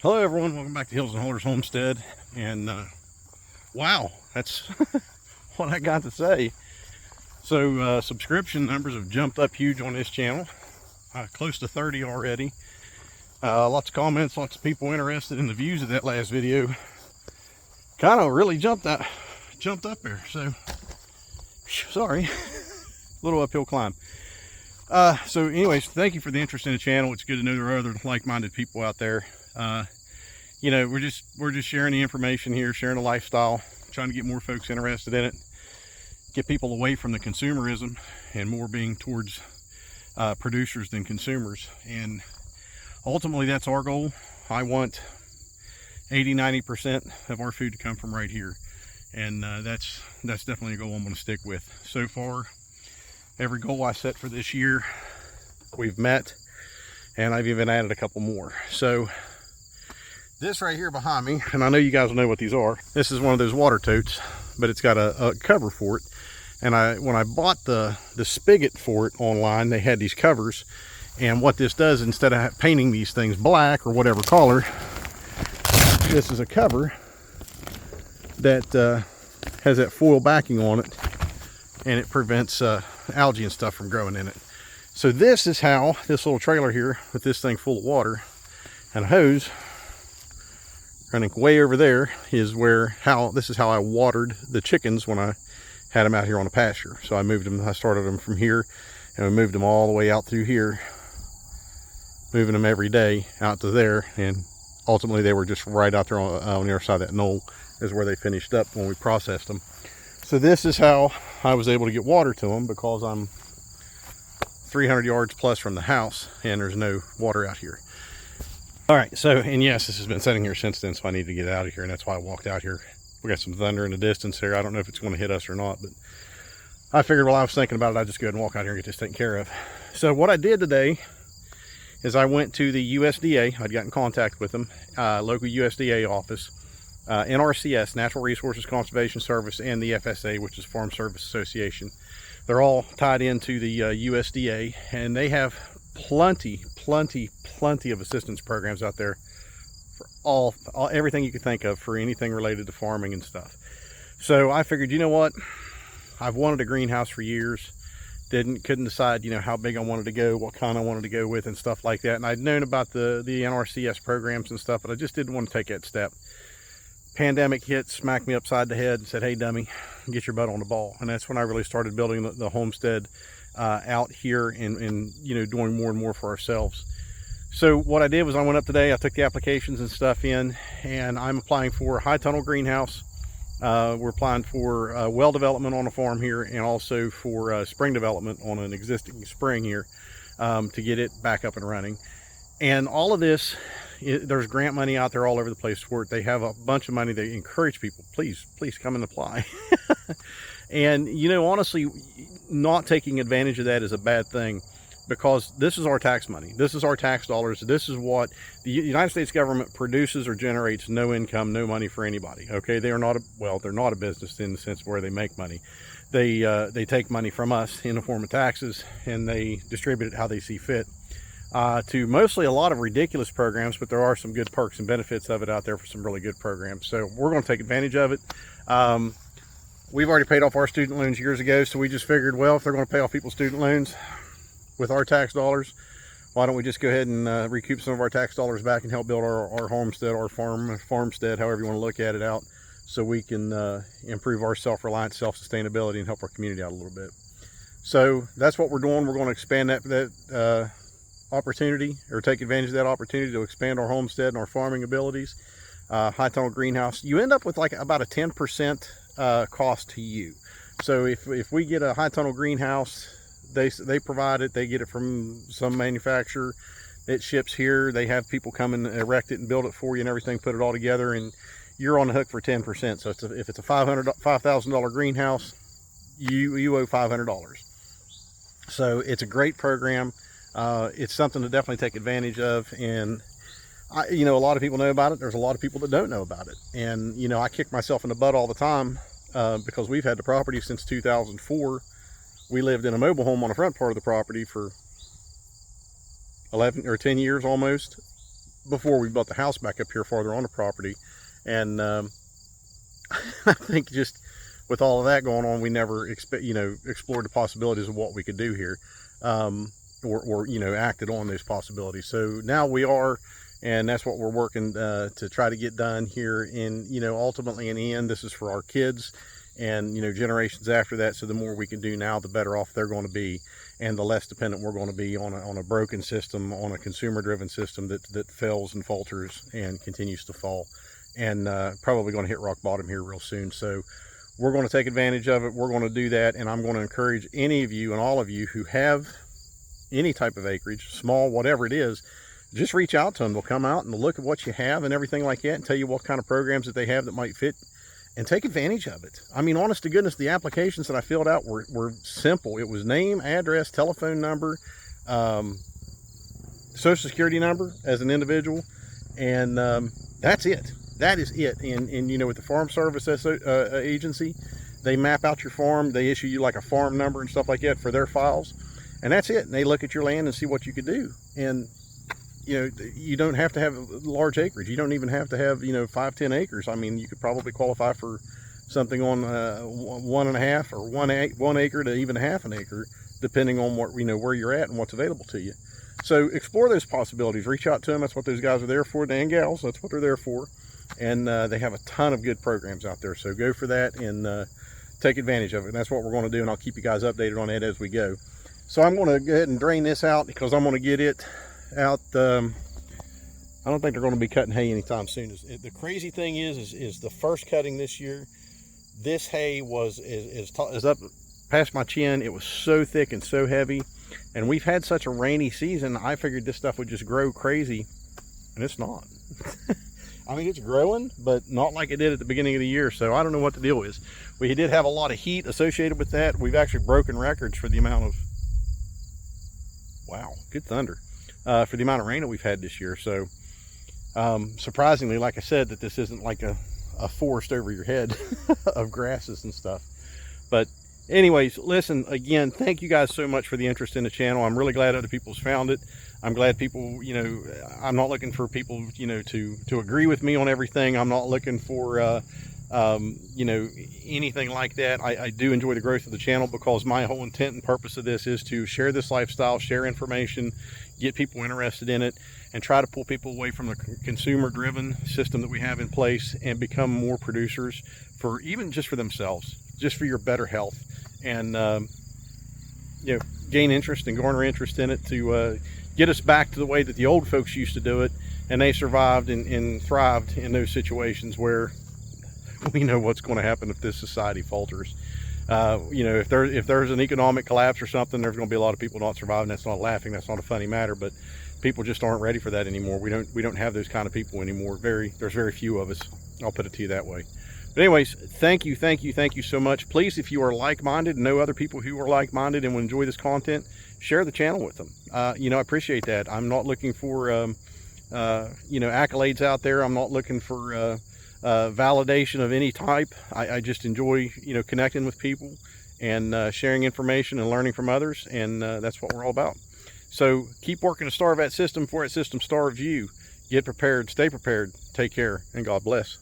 Hello everyone, welcome back to Hills and Holders Homestead. And wow, that's what I got to say. So subscription numbers have jumped up huge on this channel, close to 30 already. Lots of comments, lots of people interested in the views of that last video. Kind of really jumped up there. So sorry, little uphill climb. So anyways, thank you for the interest in the channel. It's good to know there are other like-minded people out there. You know, we're just sharing the information here, sharing the lifestyle, trying to get more folks interested in it, get people away from the consumerism and more being towards producers than consumers. And ultimately that's our goal. I want 80-90% of our food to come from right here, and that's definitely a goal I'm going to stick with. So far, every goal I set for this year we've met, and I've even added a couple more. So this right here behind me, and I know you guys will know what these are, this is one of those water totes, but it's got a cover for it. And when I bought the spigot for it online, they had these covers. And what this does, instead of painting these things black or whatever color, this is a cover that has that foil backing on it, and it prevents algae and stuff from growing in it. So this is how this little trailer here, with this thing full of water and a hose running way over there, is this is how I watered the chickens when I had them out here on the pasture. So I started them from here, and we moved them all the way out through here, moving them every day out to there, and ultimately they were just right out there on the other side of that knoll is where they finished up when we processed them. So this is how I was able to get water to them, because I'm 300 yards plus from the house and there's no water out here. All right, so, and yes, this has been sitting here since then, so I need to get out of here, and that's why I walked out here. We got some thunder in the distance here. I don't know if it's going to hit us or not, but I figured while I was thinking about it, I'd just go ahead and walk out here and get this taken care of. So what I did today is I went to the USDA. I'd got in contact with them, local USDA office, NRCS, Natural Resources Conservation Service, and the FSA, which is Farm Service Association. They're all tied into the USDA, and they have plenty of assistance programs out there for everything you could think of, for anything related to farming and stuff. So I figured, you know what, I've wanted a greenhouse for years, couldn't decide, you know, how big I wanted to go, what kind I wanted to go with and stuff like that. And I'd known about the NRCS programs and stuff, but I just didn't want to take that step. Pandemic hit, smacked me upside the head and said, hey dummy, get your butt on the ball. And that's when I really started building the homestead out here, and you know, doing more and more for ourselves. So what I did was I went up today, I took the applications and stuff in, and I'm applying for a high tunnel greenhouse. We're applying for well development on a farm here, and also for spring development on an existing spring here, to get it back up and running. And all of this, there's grant money out there all over the place for it. They have a bunch of money. They encourage people, please come and apply. And you know, honestly, not taking advantage of that is a bad thing, because this is our tax money. This is our tax dollars. This is what the United States government produces or generates. No income, no money for anybody. Okay, they are not they're not a business in the sense where they make money. They take money from us in the form of taxes, and they distribute it how they see fit, to mostly a lot of ridiculous programs, but there are some good perks and benefits of it out there for some really good programs. So we're going to take advantage of it. We've already paid off our student loans years ago, so we just figured, well, if they're going to pay off people's student loans with our tax dollars, why don't we just go ahead and recoup some of our tax dollars back and help build our homestead, our farmstead, however you want to look at it, out, so we can improve our self-reliance, self-sustainability, and help our community out a little bit. So that's what we're doing. We're going to expand that opportunity, or take advantage of that opportunity to expand our homestead and our farming abilities. High tunnel greenhouse, you end up with like about a 10% cost to you. So if we get a high tunnel greenhouse, they provide it, they get it from some manufacturer, it ships here, they have people come and erect it and build it for you and everything, put it all together, and you're on the hook for 10%. So if it's a $5,000 greenhouse, you owe $500. So it's a great program. It's something to definitely take advantage of. And you know, a lot of people know about it. There's a lot of people that don't know about it. And you know, I kick myself in the butt all the time, because we've had the property since 2004. We lived in a mobile home on the front part of the property for 11 or 10 years almost. before we built the house back up here farther on the property. And I think just with all of that going on, we never explored the possibilities of what we could do here, or acted on those possibilities. So now we are, and that's what we're working to try to get done here. In ultimately in the end, this is for our kids and generations after that. So the more we can do now, the better off they're going to be, and the less dependent we're going to be on a broken system, on a consumer-driven system that fails and falters and continues to fall, and probably going to hit rock bottom here real soon. So we're going to take advantage of it. We're going to do that, and I'm going to encourage any of you and all of you who have any type of acreage, small, whatever it is, just reach out to them. They'll come out and they'll look at what you have and everything like that, and tell you what kind of programs that they have that might fit, and take advantage of it. I mean, honest to goodness, the applications that I filled out were simple. It was name, address, telephone number, social security number as an individual, and that's it. That is it. And with the Farm Service Agency, they map out your farm. They issue you like a farm number and stuff like that for their files, and that's it. And they look at your land and see what you could do. And you don't have to have large acreage. You don't even have to have 5-10 acres. I mean, you could probably qualify for something on 1.5 or 1 acre to even half an acre, depending on what where you're at and what's available to you. So explore those possibilities. Reach out to them. That's what those guys are there for, and gals. That's what they're there for. And they have a ton of good programs out there. So go for that and take advantage of it. And that's what we're going to do. And I'll keep you guys updated on that as we go. So I'm going to go ahead and drain this out, because I'm going to get it out. I don't think they're going to be cutting hay anytime soon. The crazy thing is the first cutting this year, this hay is up past my chin. It was so thick and so heavy, and we've had such a rainy season. I figured this stuff would just grow crazy, and it's not. I mean, it's growing, but not like it did at the beginning of the year. So I don't know what the deal is. We did have a lot of heat associated with that. We've actually broken records for the amount of, wow, good thunder, for the amount of rain that we've had this year. So surprisingly, like I said, that this isn't like a forest over your head of grasses and stuff. But anyways, listen, again, thank you guys so much for the interest in the channel. I'm really glad other people's found it. I'm glad people, I'm not looking for people, to agree with me on everything. I'm not looking for, anything like that. I do enjoy the growth of the channel, because my whole intent and purpose of this is to share this lifestyle, share information, get people interested in it, and try to pull people away from the consumer-driven system that we have in place, and become more producers for just for themselves, just for your better health, and gain interest and garner interest in it, to get us back to the way that the old folks used to do it, and they survived and thrived in those situations where we know what's going to happen if this society falters. If there's an economic collapse or something, there's going to be a lot of people not surviving. That's not laughing. That's not a funny matter, but people just aren't ready for that anymore. We don't have those kind of people anymore. There's very few of us. I'll put it to you that way. But anyways, thank you so much. Please, if you are like-minded and know other people who are like-minded and will enjoy this content, share the channel with them. I appreciate that. I'm not looking for accolades out there. I'm not looking for validation of any type. I just enjoy connecting with people and sharing information and learning from others, and that's what we're all about. So keep working to starve that system before that system starves you. Get prepared, stay prepared, take care, and God bless.